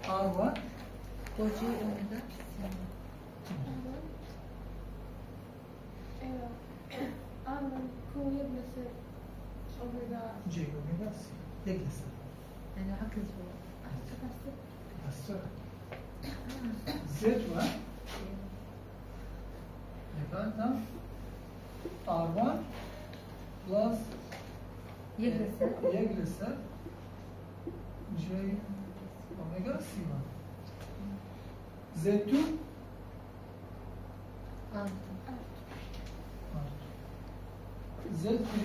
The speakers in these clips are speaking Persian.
R1 كوجي أوميجا J omega C يجلس يعني عكس السرعة Z1 يبقى R1 plus يجلس J omega C1 Z2 Z3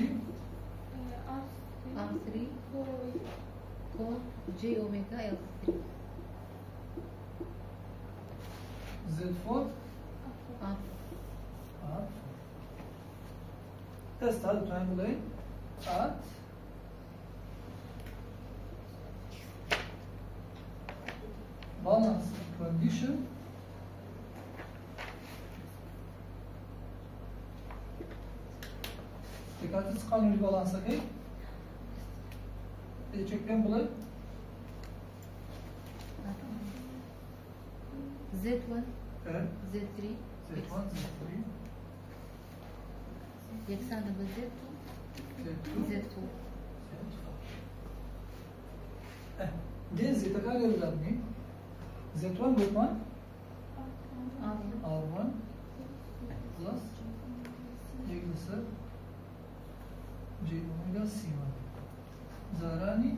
R3 كو جي أوميجا L3 Z4 R4 R4 test هذا triangle at balance condition dikkatli sıkan bir balansa gel. Çekten bulay. Z1 Evet. Z3 Z1, Z3, يكسان دبل Z2 Z2, Z4 D Z tekrar yazılar mı? Z1 Gutman R1 R1 plus Yıklısı J omega C1 Zarani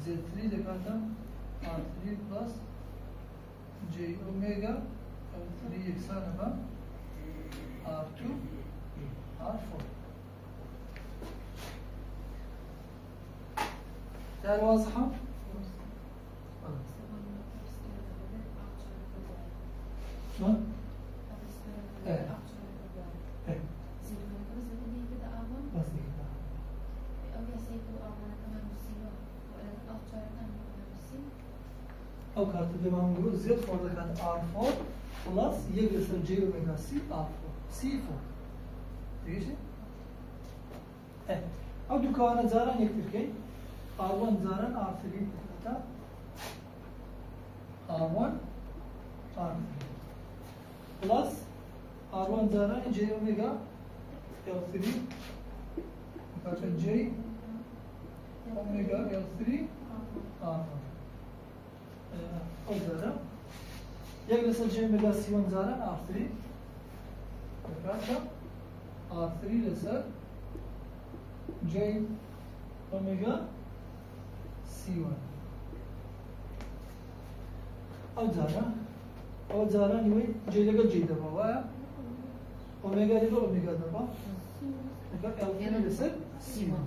Z3 dekatan R3 plus J omega L3 yeksanıma R2 R4 ده واضحة؟ شلون؟ ايه ايه بس كده او كانت دائما نقول زد فور كانت R4 بلس يجلس J اوميجا C R4 C4 تيجي؟ ايه او دكانة زاران يكتب كي R1 زاران R3 كتا R1 R3 plus R1 زاران J omega L3 كتا J omega L3 R1 o زاران يجلس J omega C1 زاران R3 كتا R3 لسر J omega C1 او زارا نوي J لگل J دبا و اوميگا لگل اوميگا دبا لگل L3 لسر C1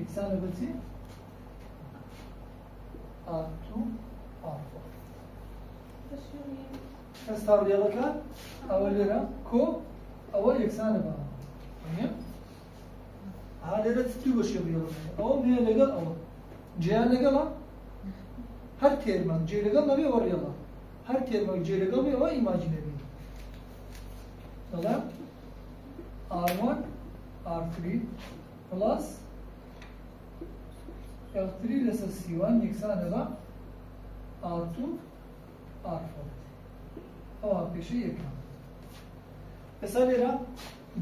يكسان بتي R2 R4 استعمل يلا كان اول ليرة كو اول يكسان بقى تمام هذا تستوي وش يبي او مين لقى او جيان لقى هر تيرمان جي لقى ما بيور يلا هر تيرمان جي لقى بيو imaginary تمام R1 R3 plus L3 less C1 يكسان لقى R2 R4 او आपके شيء يكمل مثلا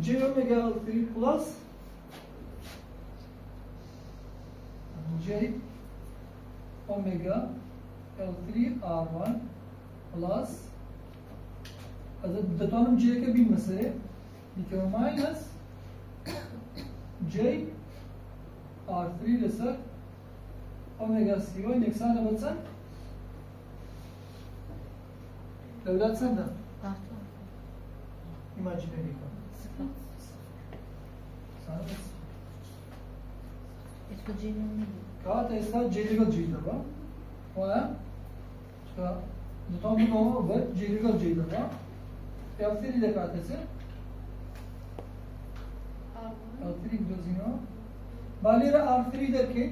J omega L3 plus J omega L3 R1 plus هذا بتوانم J كبير مثلا بيكون minus J R3 لسر omega C1 يكسان بتسن لو لا تسنى imaginary इसको जी में नहीं कहा था इसका J legal J दबा हुआ इसका दोनों भी कहो वर J लेगल J दबा L3 लिखा था इसे L3 equals बालीरा R3 देखे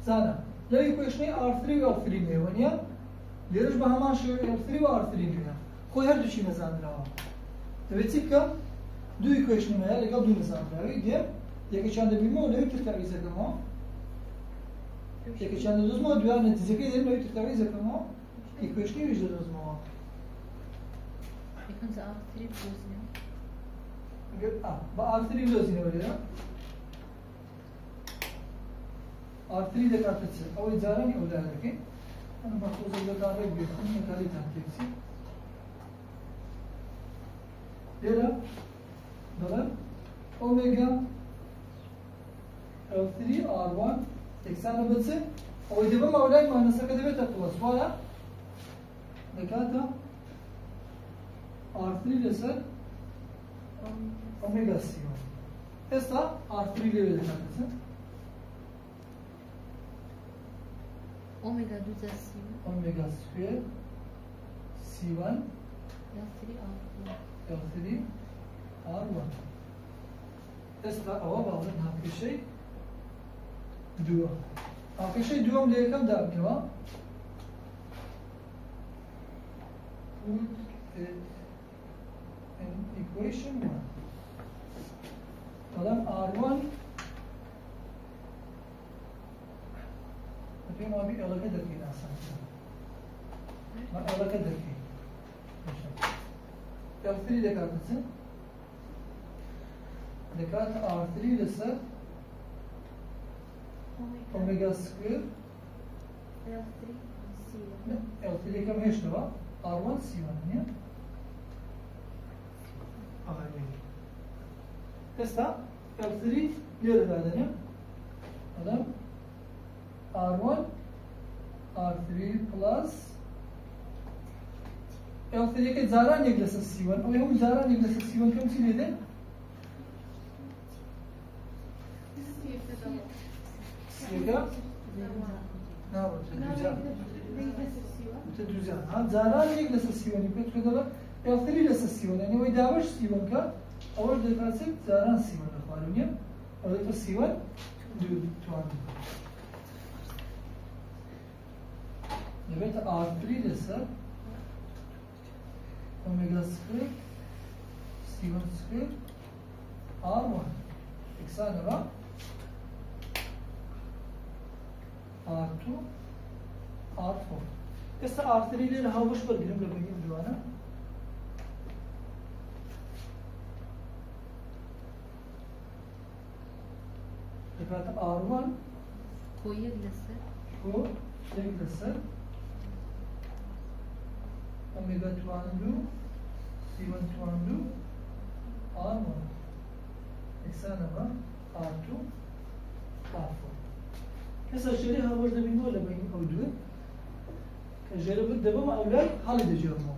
जाना जब इक्वेशन R3 L3 में वनिया लेरज बहमा शो L3 و R3 में कोई हर दूसरी मज़ान रहा तो वैसे क्या दो इक्वेशन में है लेकिन दो मज़ान रहा है ये یکی چند بیمه و نوی ترتاوی زکم ها یکی چند دوز ما دویا نتیجه که داریم نوی ترتاوی زکم ها یک کشکی ویژه دوز ما يكون ذا آخر بوزنه با آرتری دوزینه ولی آرتری دکاتت سه اولی زارانی اولی دکی انا بخوز دکاره بیخون نکاری تحتیسی دیره داره اومگا L3 R1 eksen nöbeti oydeva mavlay manasa kadar bir takılı sonra dekata R3 ise omega C var. Esa R3 ile dekata أوميجا 2 زائد سي omega square C1 L3 R1 L3 R1 Esa ava bağlı ne şey دو آخرش دوم دیگه کم دارم که ما put an equation 1 آدم R1 بطور ما بی علاقه درگیر اصلا ما علاقه درگیر L3 دکات بسن دکات R3 لسه omega square L3 C1 L3 كم هيش تبع R1 C1 نيا أغني تستا L3 ليه هذا نيا هذا R1 R3 plus L3 के ज़ारा निकले C1 और हम ज़ारा निकले C1 कम सी लेते Siyega ne yapacağız? Düzen. Ha, zarar ne ilgili sivani? Peki kadar L3 ile sivani. Yani o idavaş sivan ka, orada kalsın zarar sivan yapalım. Orada sivan tuan. Evet, R3 ile omega square sivan square R1. Eksane var. R2 R4 इससे R3 ले रहा वश पर गिरम लगेंगे दीवाना देखा था R1 कोई ग्लिसर को एक ग्लिसर ओमेगा 2 C1 2 R1 एक्साना R2 R4 Mesela şöyle havuzda bir böyle benim koyduğum. Şöyle bir devam evler halledeceğim o.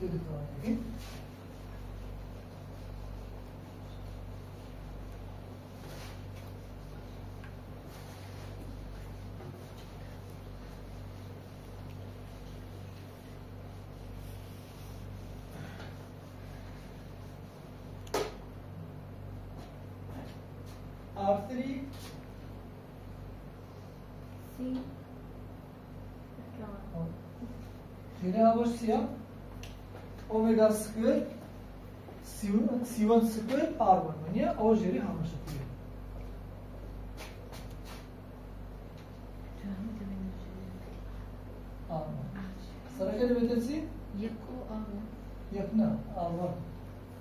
Dedik abi. R3 C Yine havuz siyah omega square C1 square R1 niye? O jeri havuz yapıyor. R1 Sıra kelimesi يكو R1 yakına R1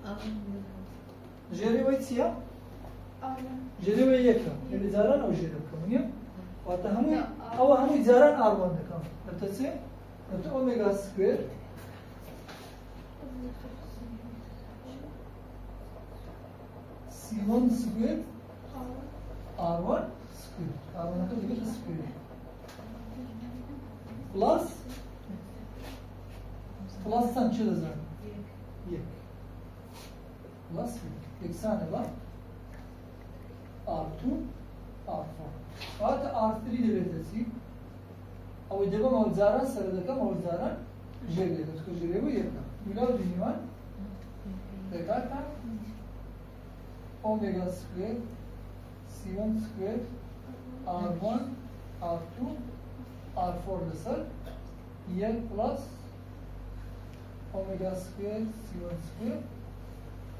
R1 Jeri ve siyah جري وياك اللي زاران أو جري كمية وتهمي أو هم زاران R1 كم بتسي بت أوميجا سكوير C1 سكوير R1 سكوير R1 तो लिखिए square plus संचय जान ये प्लस एक साने बार R2 R4 Hatta R3 de belirtesi او devam avzaran sıradaki avzaran jeli उसको jeli वो ये का मिलाओ दिनवान देखा था omega square C1 square R1 R2 R4 desek y plus omega square C1 square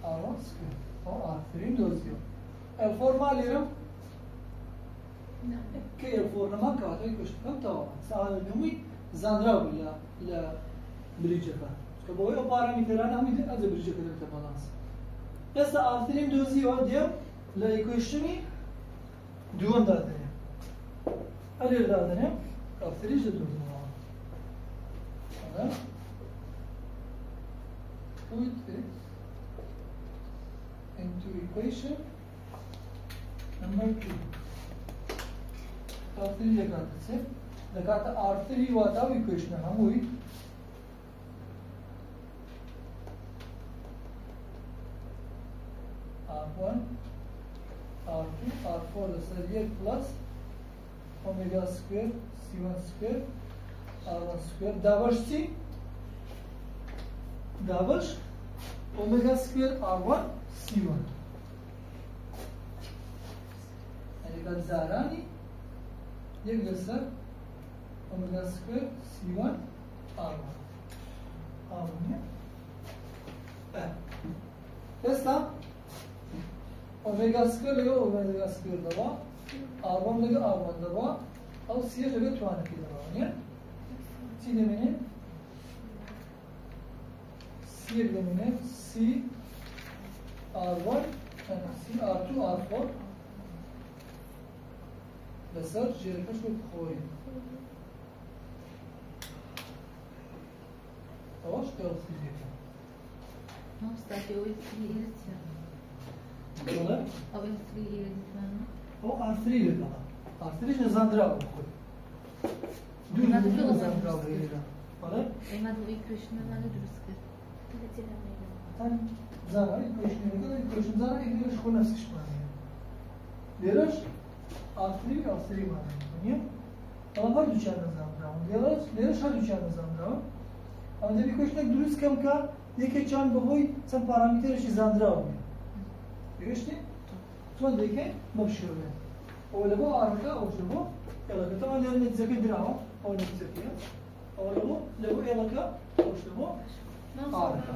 R1 square أو R3 دوزيو L4 ماليرم كي L4 نما كاتوي كشتكم تمام سأل اليومي زاندرا ولا بريجكا كبوي أو بارامتران هم يدين أذا بريجكا ده بالانس بس R3 دوزيو ديم لا يكوشني دوم دادني ألير دادني R3 جدول تمام put it into equation number 2 R3 लगाते से लगाता R3 वाला equation हम हुई R1 R2 R4 the plus omega square C1 square R1 square double omega square R1 C1 يعني قد زاراني يقصر omega square C1 R1 تسلا omega square لغا omega square دوا R1 لغا R1 دوا أو C لغا توانه كي دوا يعني C دمينه C دمينه C R1 C R2 R4 بسر جيركش بالخوري تواش تلخي جيكا ما استاذ أول 3 إيرت ولا أول 3 إيرت أو R3 لك R3 نزاندرا بخوي دون نزاندرا بخوي ولا إما دو إيكويشن ما ندرس كده تن زمان إيكويشن زمان إيكويشن خو نفسش معناه ليش R3 معناه طبعا هر دوچار نظام راون ليش هر دوچار نظام راون اما دبی کوشنک درست کم که یکی چند بهوی سن پارامترش زندراوی دیگهشتی تو دیگه مبشوره اوله با آرکا اوشبو یلا طبعا لازم نتذكر دراو او نتذكر اوله بو لو یلا اوشبو آرکا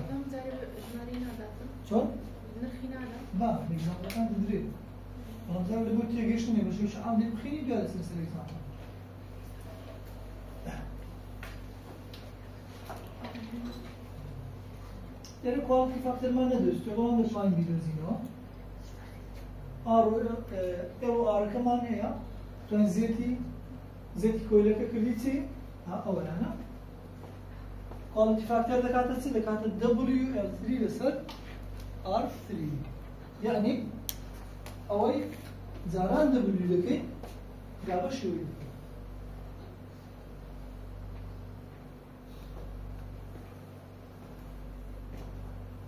شون ما نexample kan didri ama zaten bu tiye geçti ne başı şu an bir khini diyor silsile example yani quality factor mana dostu olan da find videos ino aro arka mane ya to zeti koyle ka kriti ha awlana quality factor da katası da katı WL3 لسر R3 yani away zaran W'deki gaba şöyle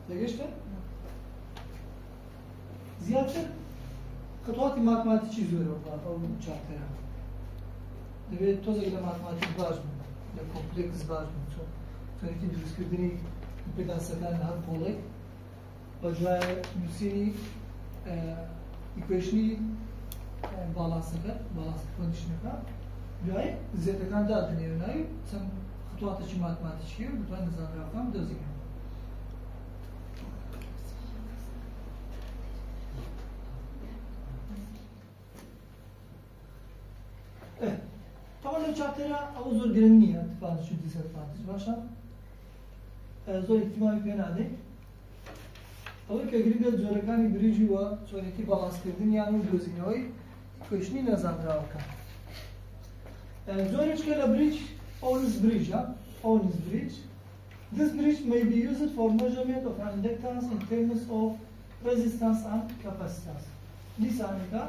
لقيته؟ زيادة خطوات ماتماتيكي زورة أو شابترها. دبي توزع إلى ماتماتيك باجمن، إلى كومبلكس باجمن، شو تونيكي درس كردني بدأ سكان هذا بولي، وجاء نسيني إيكويشني بالانسكر كونديشنكا، جاي زيادة كان داتني يناي، سام خطوات ماتماتيكي بتوان نظام رقم دوزيكا. طبعا الشابتر او زور گرنگی اتفاق شد دیسادوانتج باشه زور احتمالی پیدا ده اول که گریگ زورکانی بریجی و سونیتی بالانس کردن یعنی دوزینه‌های کوشنی نظام را کن زورش که بریج always bridge this bridge may be used for measurement of inductance in terms of resistance and capacitance لیسانیکا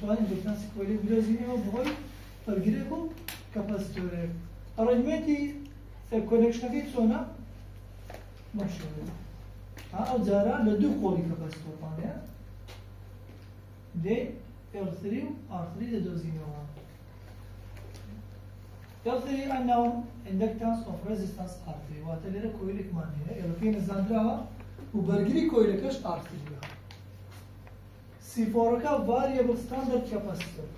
توان inductance کولی بریزینه و بهای فرقيركو كاباسيتور ارانجمنتي كونكشن في سونا مشهور او زارا لدو قولي كاباسيتور معناها دي L3 R3 دوزينو L3 unknown inductance of resistance R3 واتليرا كويلك معناها L3 نزاندرا وبرغري كويلكش R3 C4 كا variable standard capacitor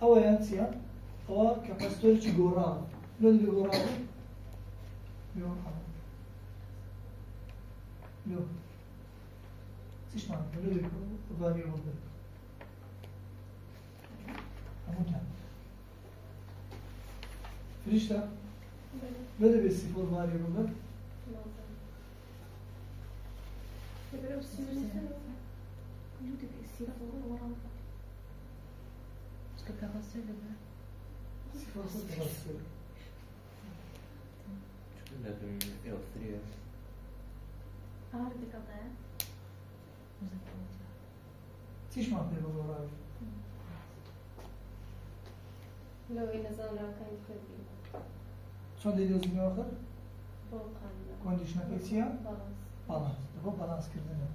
أو ينسيا أو كاباستور تجوران لون بيجوران لون چیش معنی بده واریبل بده همون فرشته بده به صفر واریبل بده صفر خود چیش معنی بده واریبل لو إن زمان كان يكذب چون دیدی از این آخر بالقلب کندیشنر ایتیا بالانس بالانس بالانس کردنه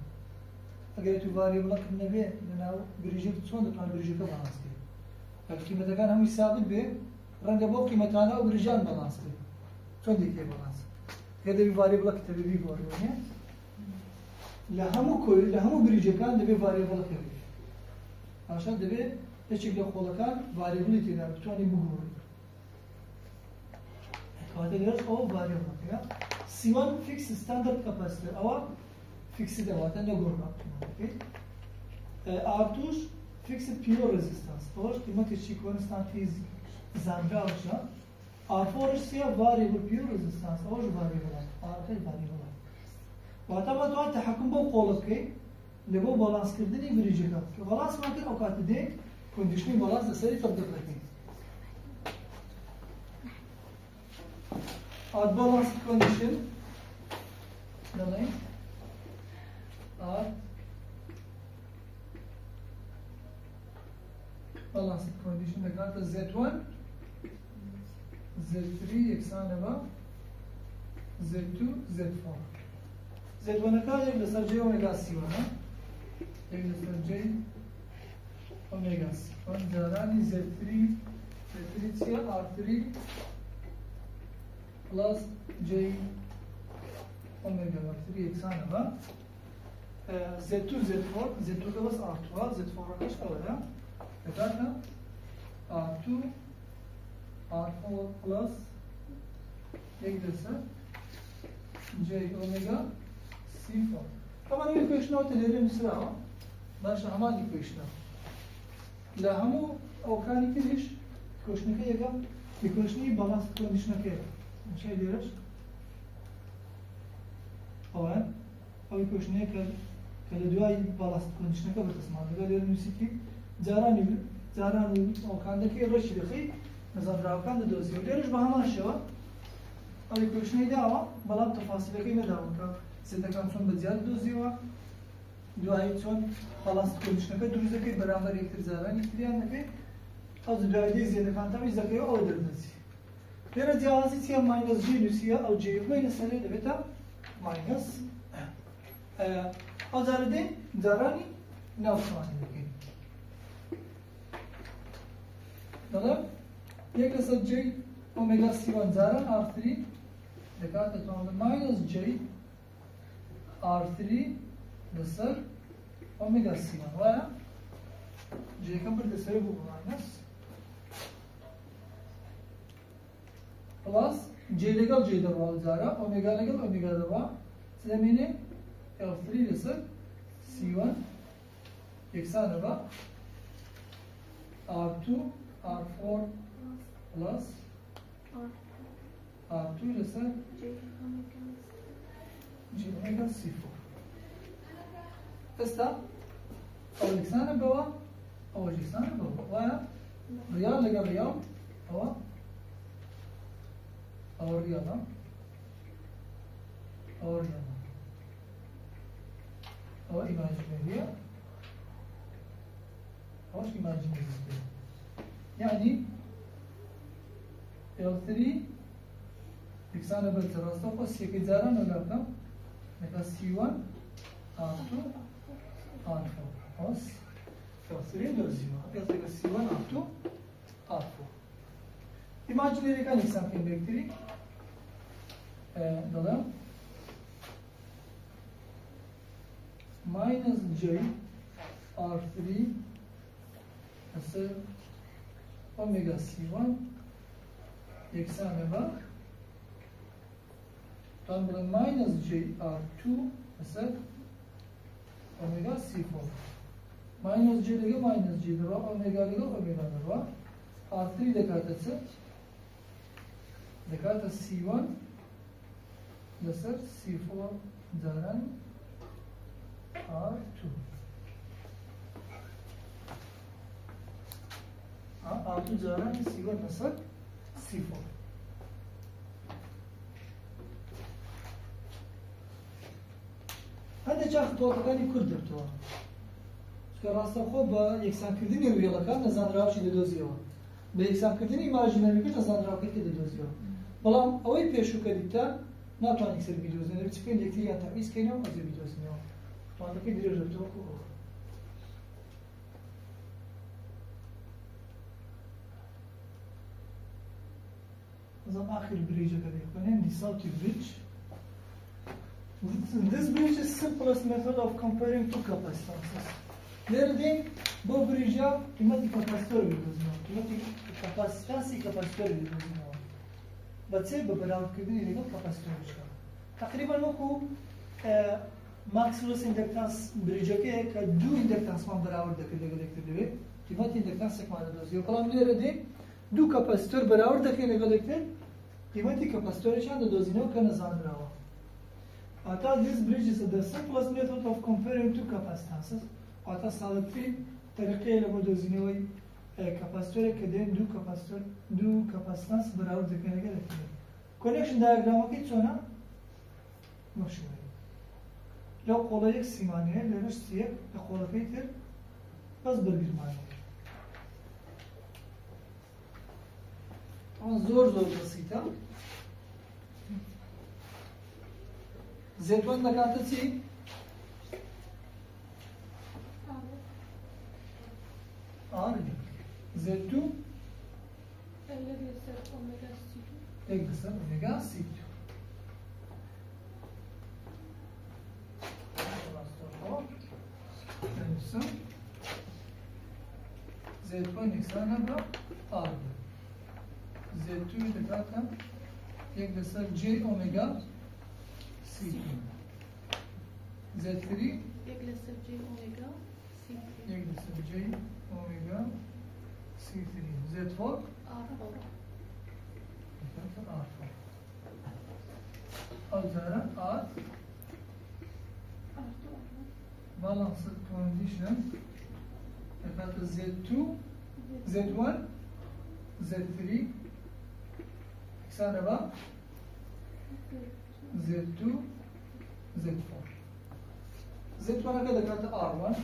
اگر تو واریبل کردن به نه بریجی چون دکان بریجی که بالانس کرد اگر قیمت کان همی ثابت به رنگ با قیمت آن و بریجان بالانس کرد چون دیگه بالانس هذا بی واریبل که تبی بی واریبل لهمو بریجی کان دبی واریبل کرد عشان دبی هیچ یک خالکان واریبلی تینا بتوانی بگویی هذا درس أو variable كذا C1 fixed standard capacitor أو fixed دوات أنا أقول لك R2 fixed pure resistance أو قيمة الشيء constant is زامبا أو شيء R4 سيا variable pure resistance أو جو variable R كي variable واتما تو تحكم بقولك كي لبو balance كردني بريجيكا balance ما كان أوقات ده conditional balance سري تبدأ لكن At balance condition, the line at balance condition the got Z1, Z3 exaneva, Z2, Z4. Z1 का एक लसर J omega C1 है, एक लसर J omega C1 जारानी Z3 से R3 plus J omega 3 exaneva Z2 Z4 Z2 का बस R2 Z4 का क्या होगा बेटा ना R2 R4 plus एक जैसा J omega C4 طبعا ये इक्वेशन होते हैं लेकिन दूसरा हो बस हमारी इक्वेशन ला हमो أو كان كذيش इक्वेशन के ये क्या इक्वेशन ये balance condition के شيء ديرش أوان أو يكونش نيك كالدواي بالاست كونديشن كبر تسمع ده غير الموسيقى زاراني أو كان ده كي رش دخي مثلا راو كان ده دوزي ديرش بهما شو أو يكونش نيدا أو بلام تفاصيل كي مداوم كا سيدا كان صون بزيادة دوزي وا دواي صون بالاست كونديشن كده دوزي كي برابر يكتر زاراني كريان ده كي أو دواي دي زيادة كان تامي زكية أو دردنسي لأن جهازي سيا ماينس جي نسيا أو جي ماينس سنة دبتا ماينس أو زاردين زاراني نفساني لكن تمام يكسر جي أوميجا سي1 زاران R3 دكاتة تمام ماينس جي R3 نصر أوميجا سي1 ويا جي كم بدي سوي ماينس plus J legal J dava zara omega legal omega dava zemine L3 ise C1 eksen dava R2 R4 plus R2 ise J omega C4 esta أو eksen dava أو eksen dava ويا real legal real أو और यहाँ और imaginary और imaginary يعني L3 example تراسته بس يك زاران ولا كم مثلا C1 R2 R4 بس L3 دوزيما L3 C1 R2 R4 imaginary का example كم بيكتري dolar minus J R3 असर omega C1 eksen var tam minus J R2 असर اومگا C4 ماینوس G لگه ماینوس G دروا اومگا لگه اومگا دروا R3 دکاته چه دکاته C1 لسر C4 دارن R2 R2 دارن C1 لسر C4 هذا جا خطواتەکانی کورد دەبتەوە چکە ڕاستەوخۆ بە یەکسانکردنی وێڵەکان نەزانراوەکی دەدۆزیەوە بە یەکسانکردنی ماژینەریەکەش نەزانراوەکەی دەدۆزیەوە بەڵام ئەوەی پێشووکە دیتە ناتوانین سەر بیدۆزین دەبێت چ بکەین یەکتریان تەعویزکەینەوە ئەزێ بیدۆزینەوە خطواتەکەی درێژ دەبتەوە وەکو ئەوە بەزەم ئاخر بریجەکە دەیخوێنێن دیساوتی بریج This bridge is simplest method of comparing two capacitances. Lerdin bu bridge'a kıymetli kapasitör biliyorsunuz. Kıymetli kapasitansi kapasitör biliyorsunuz. Batse bu beraber kırdığın ile kapasitör çıkar. Takriben o ku Maxwell's inductance bridge'a ki du inductance man beraber dakile gerektirdiği kıymetli inductance sekmanı dozuyor. Kalan lerdin du kapasitör beraber dakile gerektir. Kıymetli kapasitör için de dozino kanı zandrava. Ata this bridge is the simplest method of comparing two capacitances. Ata sadıklı tariqeyle bu dozinoy kapasitörü kedin du kapasitans beraber dekene gerektirir. Connection diagramı ki sonra başlıyor. Lo kolayık simaniye, leriş siyek, kolayıktır. Baz bir maniye. Ama zor basita. Z1 دکاته چی؟ R Z2 یک بسر اومگا C2 Z1 یکسانه با R Z2 دکاته یک بسر J اومگا C2 Z3 يجلس J أوميجا C3 يجلس J أوميجا C3 Z4 R4 R4 أوزارة R balanced condition تبقى Z2 Z1 Z3 إكسانة با Z2 Z4 Z1 هكذا كانت R1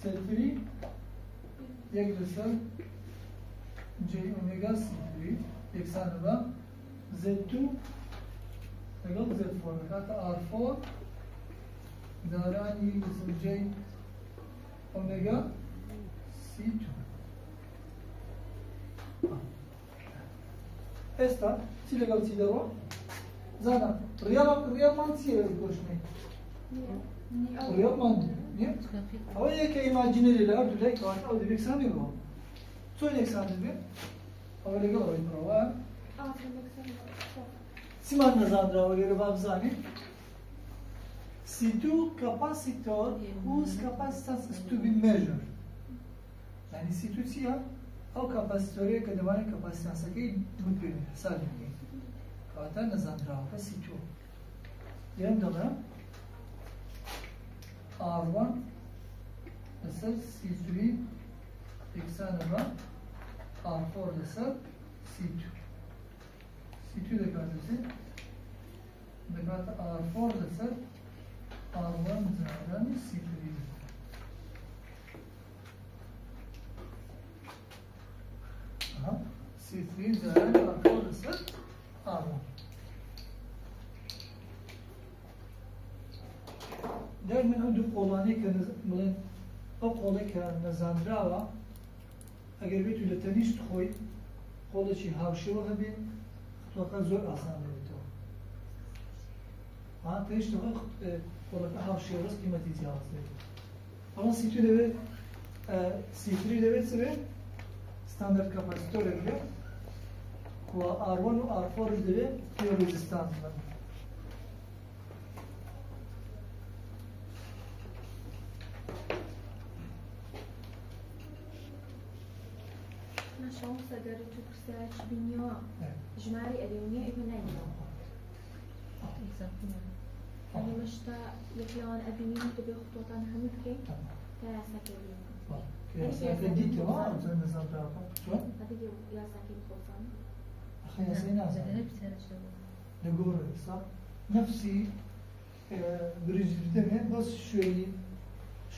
Z3 يجلس J أوميجا C3 يكسان با Z2 يقل Z4 كانت R4 داران يجلس J أوميجا C2 Esta, ți legal ți de ro? Zana, real man ți e goșne. Real man, ne? Ama ye ki imaginary la abdu lek var, o direkt sami ro. So ne sami be? Ama legal o prova. Siman nazandra o yere babzani. C2 capacitor whose capacitance is to be measured. Yani C2 ția او کپاسیتوری که دوانی کپاسیتانس که مدبیر حساب میکنی کاتا نزان راو که C2 یعنی داره R1 لسر C3 یکسان با R4 لسر C2 C2 دکاته چه؟ دکاته R4 لسر R1 زارن C3 C3 زائد R4 لسر R1 در من هم دو قولانی که بلند او قوله که نزاندراوه اگر بیتو لتنیشت خوی قوله چی هاوشیوه هبی خطوکا زور آسان بیتو تنیشت خوی قوله که هاوشیوه رست قیمتی زیاد بیتو اما C2 دوید C3 دوید سبه standard kapasitör ile و R1 و R4 ile pure resistance var. شما سگر تو کسرش بینیا جمعی الیونیا ایمنی يعني مش تا يكلون أبيني تبي خطوطان هم كي يا ساكين يا ساكين دي تمام زين نظام تعرفه شو؟ هذيك يا ساكين خطان أخي يا سينا نقول صح نفسي بريج بدمه بس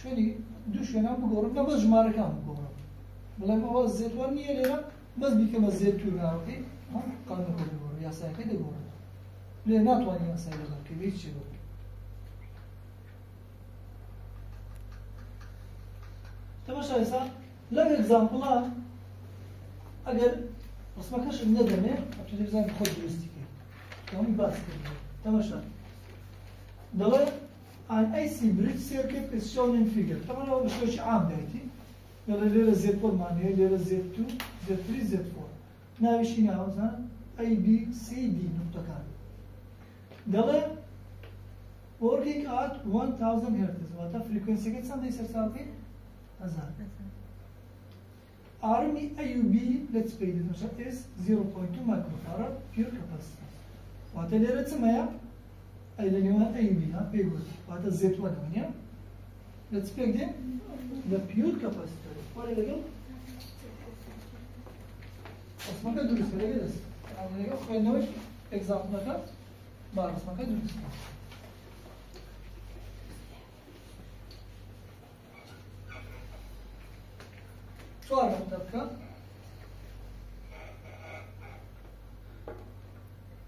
شوي دوش أنا بقول لا بس جمارة كام بقول بلا ما هو الزيت ورني لينا بس بيكم الزيت تونا أوكي ما قانون بقول يا ساكين بقول لينا تواني يا ساكين كبير شيء تماشا يسا لم اكزامبل اگر رسمكش الندمه ابتدي بزن خود درستيكي تمام بس تماشا دلوقتي an AC bridge circuit is shown in figure طبعا هو مش عام دايتي يلا ليلة Z1 معناها ليلة Z2 Z3 Z4 ناوي شي ناوزا A B C D نقطة كان دلوقتي working at 1000 Hz وقتها frequency كده سنده يصير ساعتين أزال. Army AUB let's pay this is 0.2 microfarad pure capacitance. وهذا اللي رسمه أي اللي هو AUB ها بيقول وهذا Z1 هنا let's pay the pure capacitor. ولا اللي قال بس ما كان درس ولا كده يعني اللي قال خلينا نوش example مثلا ما بس ما كان درس. سؤال مختلف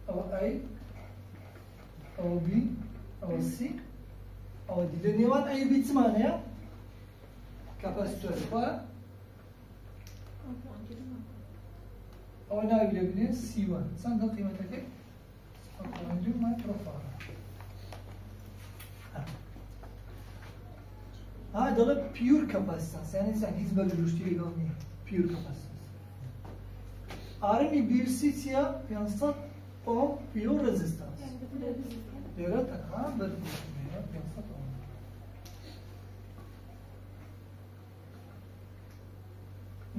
أو A أو B أو C أو D لأن يوان A B ثمانية كاباسيتور أو أنا أقول لك C1 سند قيمتها كيف؟ 0.2 مايكروفاراد هذا له pure capacitance يعني هیچ بلوشتی گامی pure capacitance آرمی بیرسیتیا 500 ohm pure resistance دیگر تنها بلوشتی 500 ohm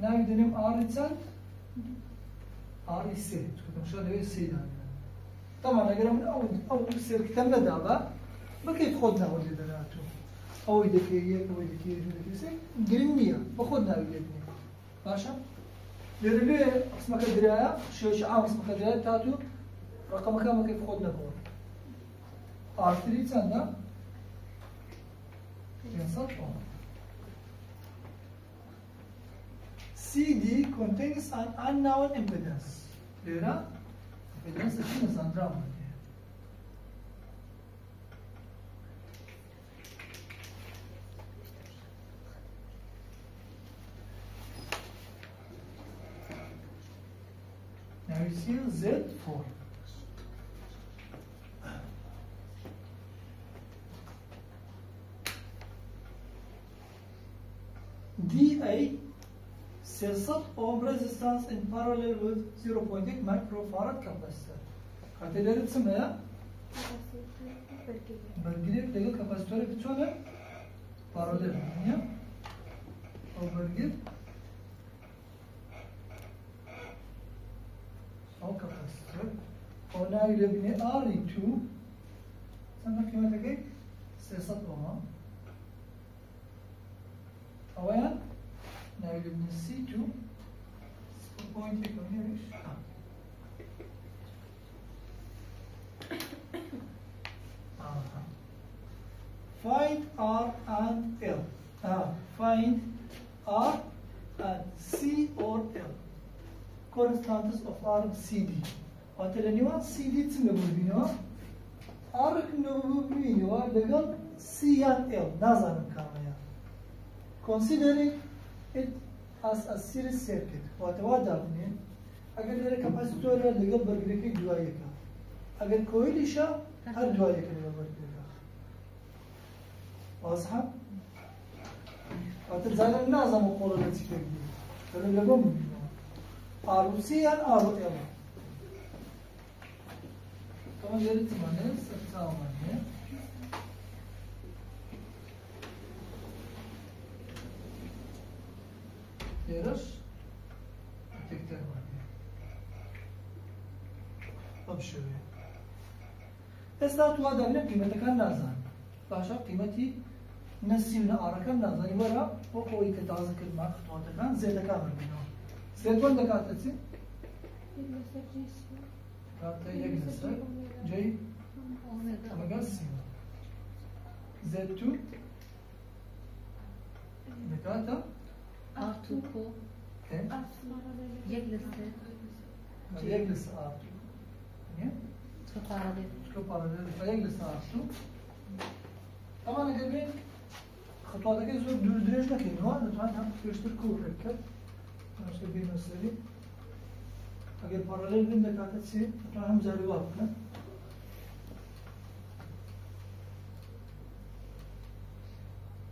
ناوی دنیم آری چند آری سه تکتم شده سه دانی طبعا اگر من اول سر کتم ندادا بكيف خدنا ولي دلاتو أو يدكيه أو يدكيه يدكيه قرنية بخدنا ويدني ماشى لربي اسمك الدراية شو عام اسمك الدراية تاتو رقم كم كيف خدنا بور آخري سنة ينصف CD contains an unknown impedance. ليرا impedance شنو زندرام Now you see Z4. DA sets up ohm resistance in parallel with 0.8 microfarad capacitor. Kateleri تسمى برجلير لقى كاباسيتور بتوعنا parallel يعني أو برجل أو كاباسيتور أو ناوي لبني RE2 سنة كم تكي sets up ohm أولا ناوي لبني C2 0.8 كمية Find R and L. Find R and C or L. Constants of R and CD. What are the CD تسمى R كنوبينيوا لقل C and L. نظرا كامية. Considering it as a series circuit. What وادعني أجل هذا كاباسيتور لقل برجلك دوايكا. أجل كويليشا هر دوايكا لقل برجلك. واضحة؟ وتزال الناس مقولة التي تكذب فلو لقوم عروسيا عروسيا طبعا جريت مانيس ستساوى مانيس ليرش بشوێ ئێستا تووا دەبنە قیمەتەکان نازانێت باشە قیمەتی نەسی و نە ئاڕەکەم نازانی وەرە بۆ خۆی کە تازە کردمان خطواتەکان زێدەکان ببینەوە زێد وەن دەکاتە چی؟ کاتە یەک لەسەر جێی ئۆمێگا سیوە زێد2 دەکاتە R2 کو یەک لەسەر یەک لەسەر R2 چکە پارەڵێ چکە پارەڵێ یەک لەسەر R2 ئەمان ئەگەر بێت خطواتەکەی زۆر دوور درێژ نەکەینەوە دەتوانین هەم پێشتر کوڕێک کرد ئەمەشکە بینە سەری ئەگەر پارەڵێل بین دەکاتە چی دەتوان هەم جارێ وا بکەن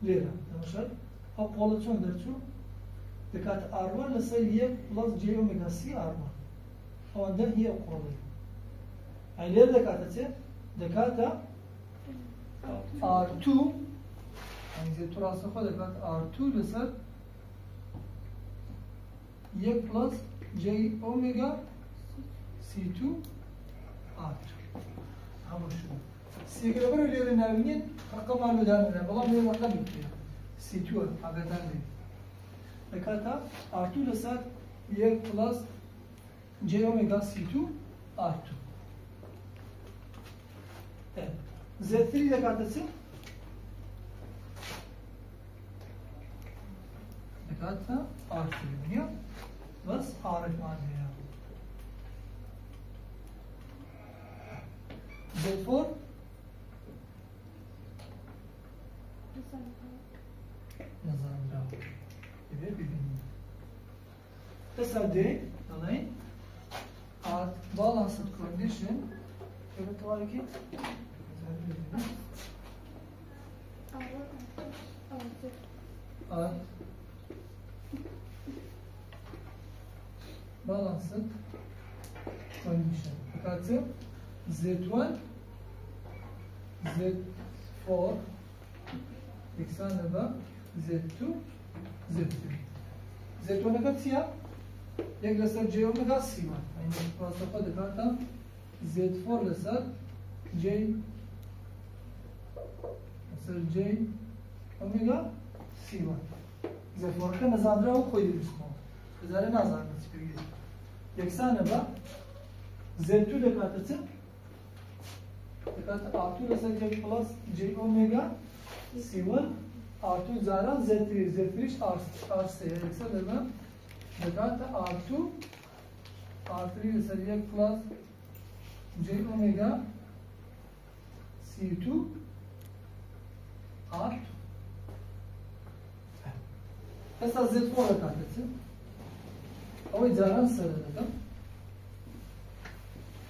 لێرە دەمەشەر ئەو قۆڵە چۆن دەرچوو دەکاتە R1 لەسەر 1 پلس j ئۆمێگا c R1 ئەوەندە هی ئەو قۆڵی ئەی لێرە دەکاتە چێ دەکاتە R2 زێدتر ڕاستەخۆ دەکات R2 لەسەر 1 پلس j ئۆمێگا C2 R2 هەموو شو سیگرەبەر لێرە ناوینێن ڕقەمان لەدانەنە بەڵام لێرە ڕقەمی پێ C2 ئاگادار لێ دەکاتە R2 لەسەر 1 پلس j ئۆمێگا C2 R2 زێدتری دەکاتە چی؟ دەکاتە R3 نییە بەس ئارێکمان هەیە Z4 نەزانرا دەبێت ببینین ئێستا دێ دەڵێن balanced condition evet var ki balanced condition fakat Z1 Z4 eksenle ve Z2 Z3 Z1'e katıya یک لسر j اومگا سی من این واسطه دکاتم Z4 لسر j لسر j اومگا سی من Z4 که نزدره و خویی بسمون بذاره نزدره چی بگید یک سانه با Z2 دکاته چه دکاته R2 لسر j پلاس j اومگا سی من R2 زاران Z3 Z3 R3 یک سانه با دکات R2 R3 لسر 1 plus j omega C2 R2 هسه Z4 دکاتت اوی جاران سر دکم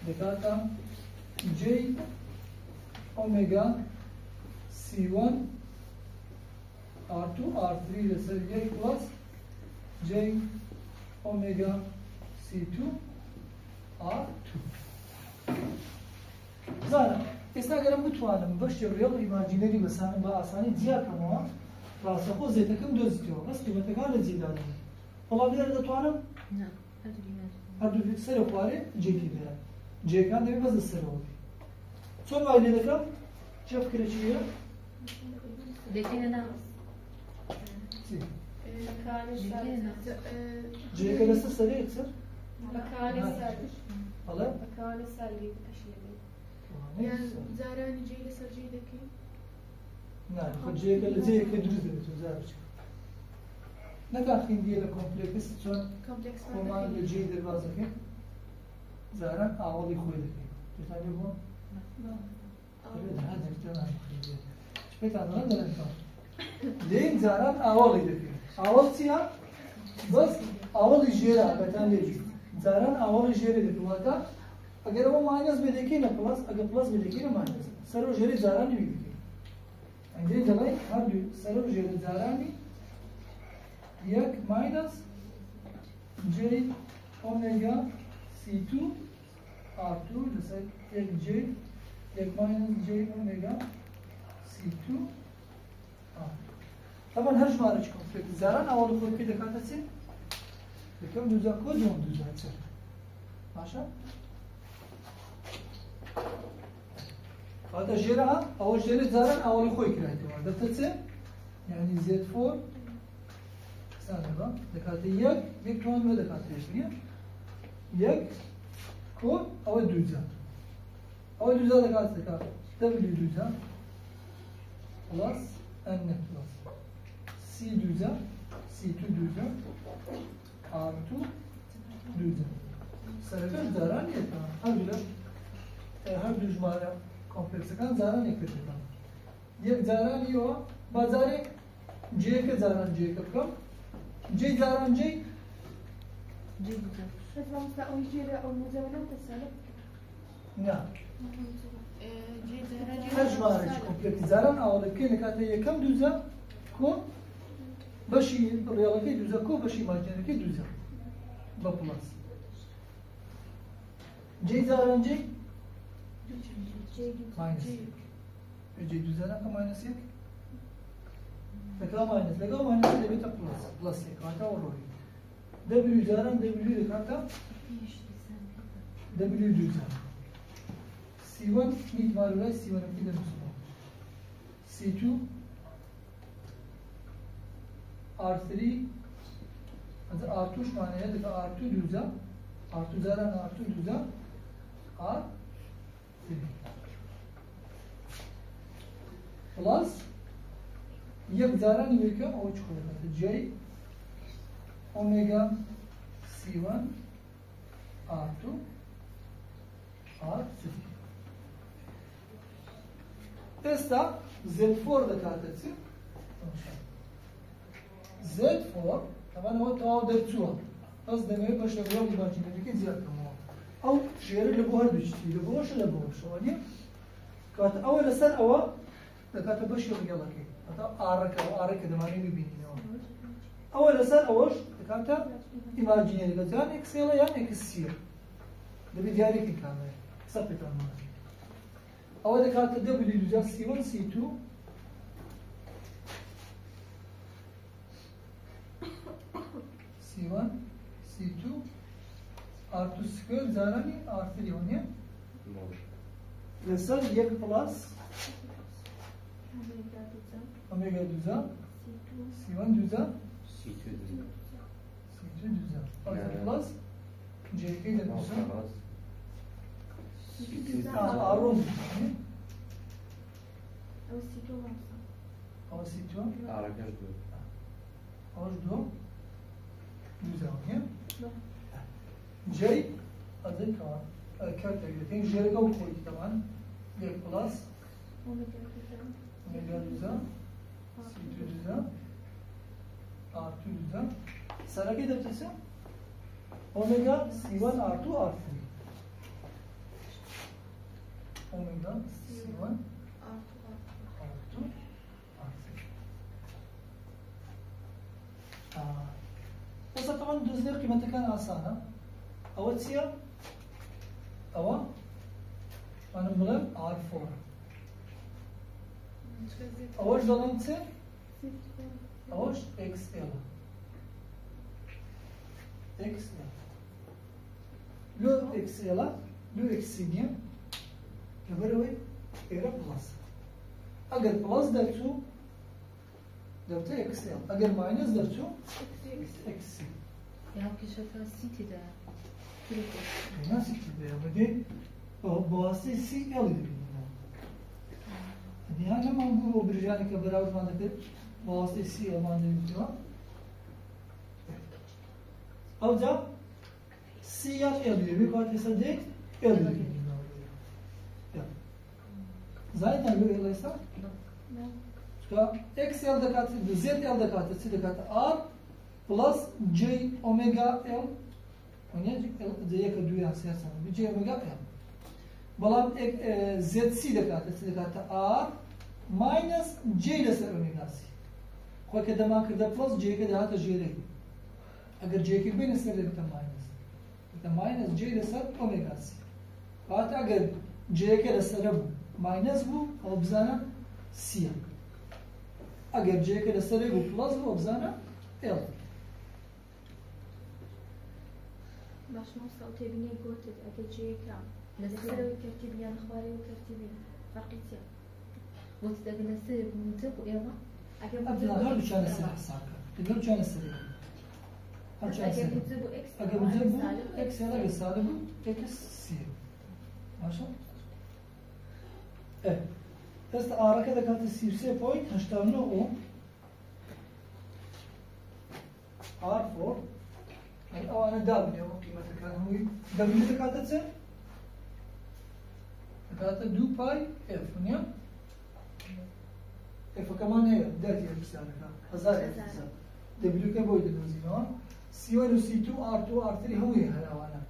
دکاتا j omega C1 R2 R3 لسر 1 plus j omega C2 R2 زانم ئێستا گەرم بتوانم بەشی ڕێڵ ئیماجینەری بەسانم بە ئاسانی جیاکەمەوە ڕاستەخۆ زێتەکەم دۆزیتەوە بەس قیمەتەکان لە جێدادەن بەڵام لێرە دەتوانم هەردوو سەرە خوارێ جێکی بێنە جێەکان دەبێت بەس لە سەرەوە بێ چۆن وای لێ دەکەم چێ فکرێکیە دەکەینە ناو جێگە لەسەر سەرەیە چر مكان السر هەڵێ مكان السر اللي بتشيله يعني زاراني جاي لسر جاي دكي نعم خد جێگە لە جێیەکە دروست دەبێت زار بچێت نەکاخین دیە لە کۆمپلێکس چۆن كومبلكس خۆمان لە جێی دەربازەکەی زاران ئاوەڵی خۆی دەکەین پێتانێ بۆ پێتان دەڵێن لێن زاران ئاوەڵی دەکەین ئاوەڵ چییە؟ بەس ئاوەڵی ژێرە ئەگەتان لێبی زاران ئاوەڵی ژێرە دەکەواتە ئەگەر ئەوە مانەز بێ دەکەینە پڵاس ئەگە پڵاس بێ دەکەینە مانەز سەرۆ ژێری زارانی بێ دەکەین ئەنجێ دەڵێ هەردوو سەرۆ ژێرە زارانی یەک ماینەس j ئۆمێگا C2 R2 لەسەر یەک j یەک ماینەس j ئۆمێگا C2 طبعا هر ژمارە چ کۆمپلێکس زاران ئاوەڵی خۆی پێ دەکاتە چێ دەکەم دووجا کۆ دوم دووجا چەر باشە هذا جيرها أول جير زارن أول خوي كرايته هذا تتسع يعني زد فور سالبا دكاتة يك توان ما دكاتة إيش يك كو أول دوزا دكاتة دبليو دوزا بلس ان بلس سي دوزا سي تو دوزا ار تو دوزا سالبا زارن يتا هر دو جمله کامپلکس کن زارن یک بکنم یک زارن یو بازاری جی که زارن جی که بکن جی زارن جی جي بوده مثلا مثلا أو يجري أو مزاولة تسالب نه جي هر جمله کامپلکس زارن اولی که نکاته یکم دوزه کو باشی ریالی دوزه کو باشی ماجنه که دوزه با پلاس جی زارن جی minus جي دوزانا كماينس يك لكلا ماينس دبيتا بلس يك هذا وروي دبليو زارا دبليو لكاتا دبليو دوزانا سي 1 ميت مالولا سي 1 كده نسمع سي 2 ار 3 هذا ار 2 شو معناه ده ار 2 دوزا ار 2 زارا ار 2 دوزا ار 3 plus یک زارن یکم او چخوره جی اومگا C1 R2 R3 استا Z4 دکاترسی Z4 طبعا هو تاو درتوه پس دمه باشه روی ایماجینری که زیاد کمه او شیره لبوهر بشتی لبوهش شوانیه كات أول سنة أو كات بشر يلا كي أرك دماني بيبيني أول سنة أوش كات إيماجينري كات إكسيلا يعني إكسير ده بدياري كي كامل سبت كامل أول كات دبليو جا C1 C2 C1 C2 R2 square زارني R3 هونيا لسر یک پلاس اومگا دوزا C1 دوزا C2 دوزا آره پلاس JK دوزا آرون او C2 آر دو دوزا هونيا جي أزاي كمان كاركتر جيرجا وكوي طبعا یک پلاس اومگا دوزا C2 دوزا R2 دوزا سرا که دبتسه اومگا C1 R2 R3 اومگا C1 R2 R3 بس طبعا دوزنر قيمتها كان آسانة أول سيا أو أنا ملهم R4 أول ظلمت أوش XL لو XL لو XCنيا كبروي إيرا بلس أجر بلس درتو XL أجر ماينس درتو XC يا كشفها سيتي ده nasıl ki بدي بواسطة CL يعني ما هو برجاني كبراوز ما ذكر بواسطة CL ما ذكر أو جا CL diyor bir ise değil L diyor zaten böyle olursa XL de katı ZL de katı C de katı R plus J omega L ونيجي زي كدوية أساسا بيجي مجال بلام ZC دكاتة R minus J لسر أوميجا سي خو كده ما كده plus J كده هذا J ده أجر J كده بين سر ده minus J لسر أوميجا سي هذا أجر J كده سر بو minus بو أو بزانا C أجر J كده سر بو plus بو بزانا L باش نوصل تبني قلت أجل جي كام لسر وترتيبي يعني خواري وترتيبي فرقيتي وتدق لسر موجب وإيضا أبدا هل بشان السريع حسابك تقدر بشان السريع هل بشان السريع بتزبو إكس أجا بتزبو إكس هلا بالسالب إكس سي ماشي إيه بس آرا كذا كانت السي سي بوينت هشتغلنا أو R4 يعني أو أنا دابني أو قيمة كان هو دابني كانت تسه كانت 2 باي إف نيا إف كمان هي داتي بسالك هزار دبليو كبويد الوزينوا C1 و C2 R2 R3 هو هلا وانا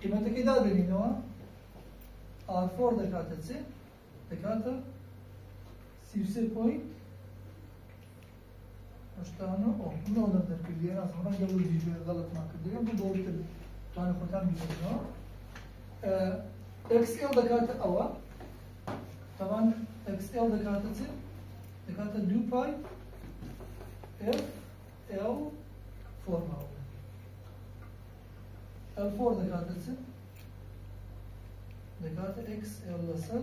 قيمة كده دلينوا R4 دكاتة تسه دكاتة C6 بوينت اشتغلنا أو منو نقدر كلية ناس مرة قبل يجي غلط ما كده بدور كده تاني خدام بيجوا XL دكاتة أول طبعا XL دكاتة تسه دكاتة 2 باي F L 4 L4 دكاتة تسه دكاتة X L لسر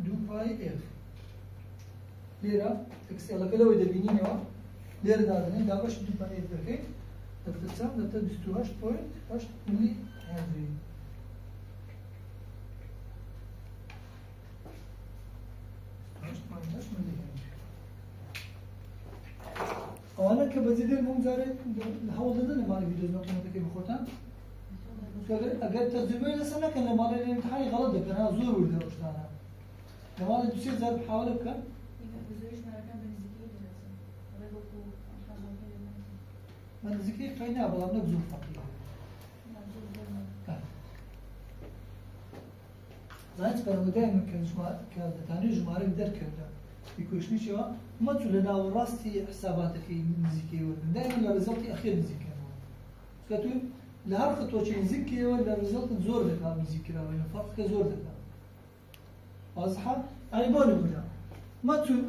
2 باي F ليرة X L كده ويدا بينيني وا ليرة دادني دابش 2 باي F دكي دكتة تسام دكتة 28.8 ملي هنري أنا كبزيد المهم زارت هاول دادن مالي فيديوز نقطة كي بخوتان أجر تجربة لسنا كان مالي الامتحان غلط ده كان زور ورده وشتانا مالي دوسي زار بحاول بكن من ذكي خينا بلا نبزور فقيه زانت كانوا دائما كان تاني جمارك در كده يكوشني شو ما تقولنا وراستي حساباتك نزيكي ولا دائما الريزلت اخير نزيكي كتو لهر خطوه شي نزيكي ولا الريزلت زور لك نزيكي ولا فرق زور لك واضحه يعني بقول لك ما تقول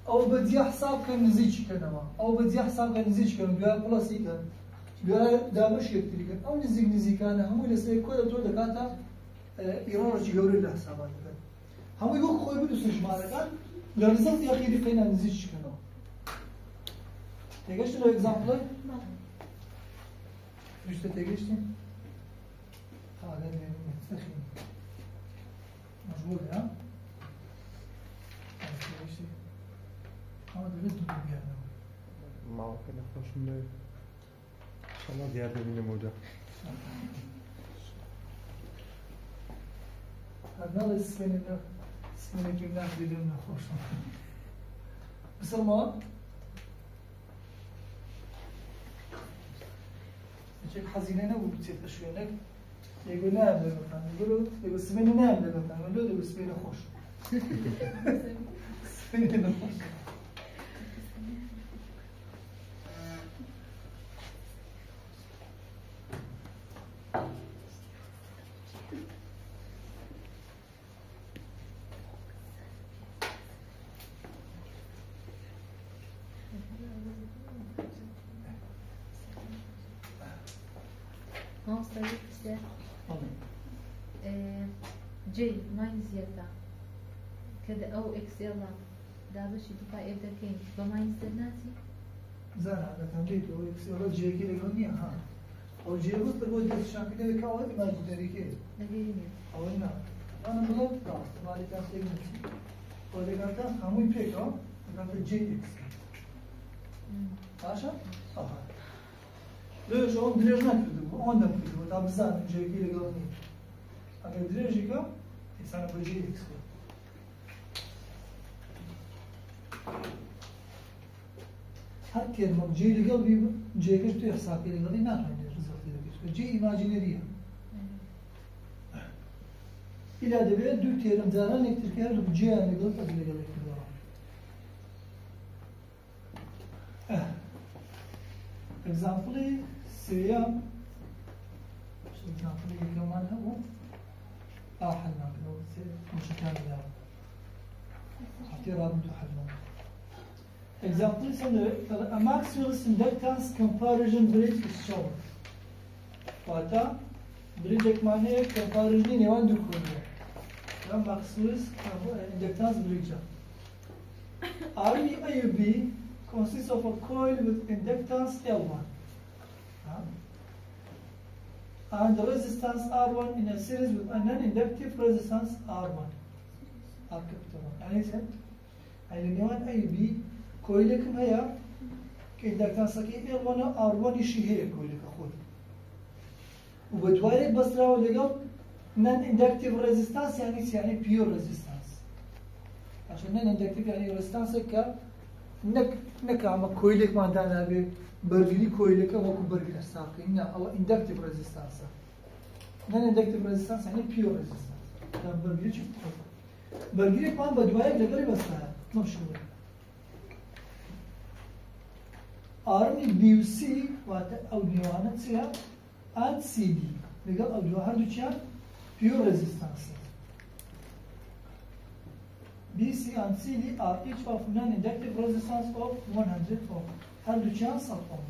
او بدي حساب كان نزيكي كده او بدي حساب كان نزيكي كده بيا بلاسي كده بيا دامش يكتري كده او نزيك انا هم لسه كل تو دكاتا ايرور شي يوري له حسابات هم يقول خوي بدو سجمارك لرزلت يا أخي فينا نزيج كنا. تيجي شنو إكزامبل؟ مش تيجي شنو؟ هذا مستخدم مشغول يا. تيجي شنو؟ هذا بيرد بيجانا. ما هو كنا خوش من إن شاء الله زيادة من الموجة. هذا لا يسمينا سمينا كنا بدون خوش. بس ما شيء حزينة وبتصير تشوينك يقول نعم لقطان يقول سمينا نعم لقطان يقول سمينا خوش. سمينا خوش. هون صار يكسر جي ماينس يتا كذا أو إكس يلا ده بس يدفع يبدأ كين بماينس الناسي زين هذا كان جيت هو يكسر جي كده يقولني ها أو جي بس تقول جي شان كده كأول ما يقدر يكيد نجيني أو إنه أنا بقول كاس ما لي كاس تيجي وده كان خاموي بيكو كان جي إكس عشان ليش هم دريج نكردو عندهم كردو تاب زان جي كي لقوني أنا دريج كا إنسان بجي إكس هر كلمة جي لقلبي جي كش تو حسابي لقلبي ما تعني الرزق لقلبي جي إيماجينيريا إلى دبي دو تيرم زاران يكتر كده بجي أنا قلت أبي لقلبي example سيام شو example كمان هو حلنا كده مش كان ده اعتراض حلنا example سنة a Maxwell's inductance comparison rate is shown فاتا بريدك معناه كفارجين يوان دخولنا يا مخصوص inductance bridge ReIUB consists of a coil with inductance L1 and the resistance R1 in a series with a non-inductive resistance R1 R capital 1 يعني إذا النيوان IUB كويلكم هي كإندكتانس كي L1 R1 يشي هي كويلك أخوي وبدوالك بس راو لقل non-inductive resistance يعني pure resistance عشان non-inductive يعني resistance نك عم كويلك ما عندنا به برجلي كويلك أو برجل الساقين أو inductive resistance non-inductive resistance يعني pure resistance ده برجلي شوف برجلي كمان بدوالك لقلي بس مشهور آرمی بی و سی وقت او نیوانت سیا and CD لقل او دو هر دو چیان pure resistance BC and CD are each of non-inductive resistance of 100 ohm هر دو چیان 100 ohm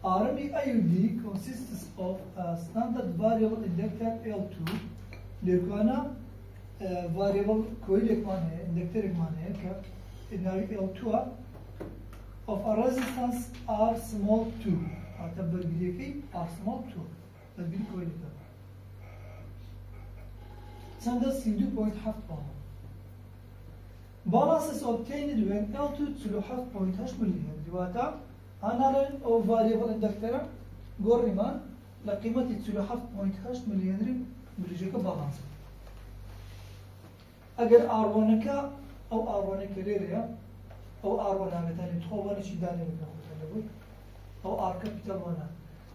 RME IUD consists of a standard variable inductor L2 لكوانا variable coil ekmane inductor ekmane ka L2 of a resistance R small 2 hatta bölgedeki R small 2 bölgeli koyduk. Sen de CD.7 ohm. Balance is obtained when L2 to 7.8 million دلوقتي أنا أو variable inductor قريما لقيمة تلو 7.8 مليون بريجيك بالانس. أجر R1 كا أو R1 كريريا أو R1 هذا ثاني تخوّن شيء داني منه أو R capital 1.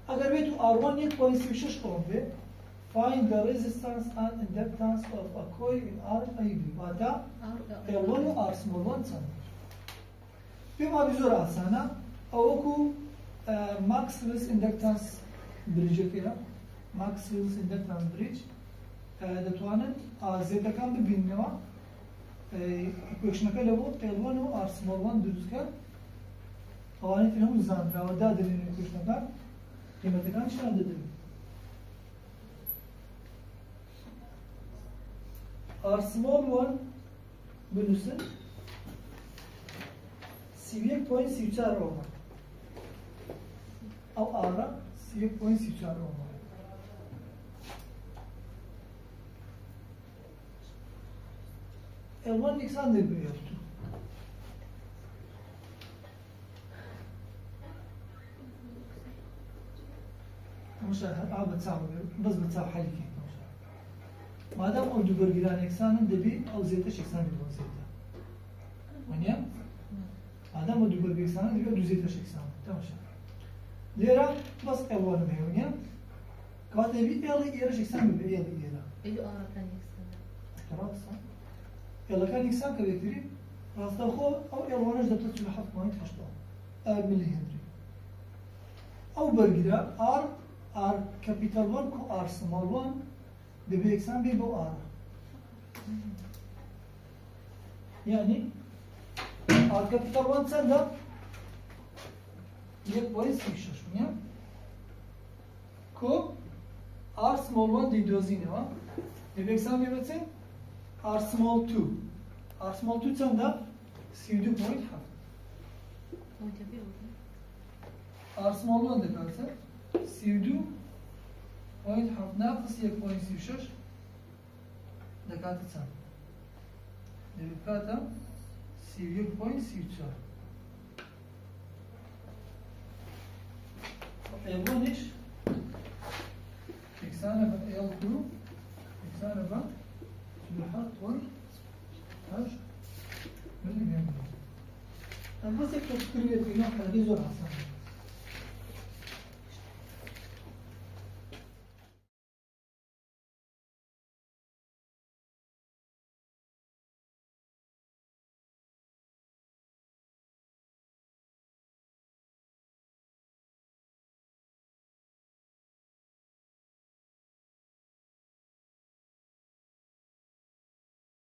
أجر بيتو R1 1.6 أوم به find the resistance and inductance of a coil in RIB. هذا L1 R small 1 سنة. بما بزور آسانة أو أكو Maxwell's inductance bridge كده Maxwell's inductance bridge دتوانن زيتا كان ببينوا equation كله L1 و R small 1 درست كده أواني فيهم زان راو ده دلين equation كان قيمة كان شو عنده دلين R small 1 بنوسن سيفير بوينت سيوتشار روما أو آرا سيفير بوينت سيوتشار روما L1 إكسان دل بيوتو مش عم بتساوي بس بتساوي حالي كده ما دام أو دو برجلان إكسان دبي أو زيتش إكسان دبي زيتا ونيا ما دام أو دو برجل إكسان دبي أو دو زيتش إكسان تمام ليرا بس أول ما هونيا كات دبي إيري إيرش إكسان دبي إيري إيرا إلو آرا كان يكسن خلاص يلا كان إكسان كبيرتري راس تأخذ أو إيروانش دبت تلو حط ماي تحشطه ملي هنري أو برجلا R capital 1 كو R small 1 دبي إكسان بي بو R يعني R capital 1 سندا یک باید سیشش میام کو R small 1 دیدوزینه ها دیگه میبینید R small 2 R small 2 چنده 32.7 R small 1 دکارسه 32.7 ناقص 1.36 دکارت چند دکارت 31.34 L1 إكسانة بقى L2 إكسانة بقى تلوحات 1 هاش ملي جنبه. أنا بس أكتب كلمة في نوع حديث ولا حسن.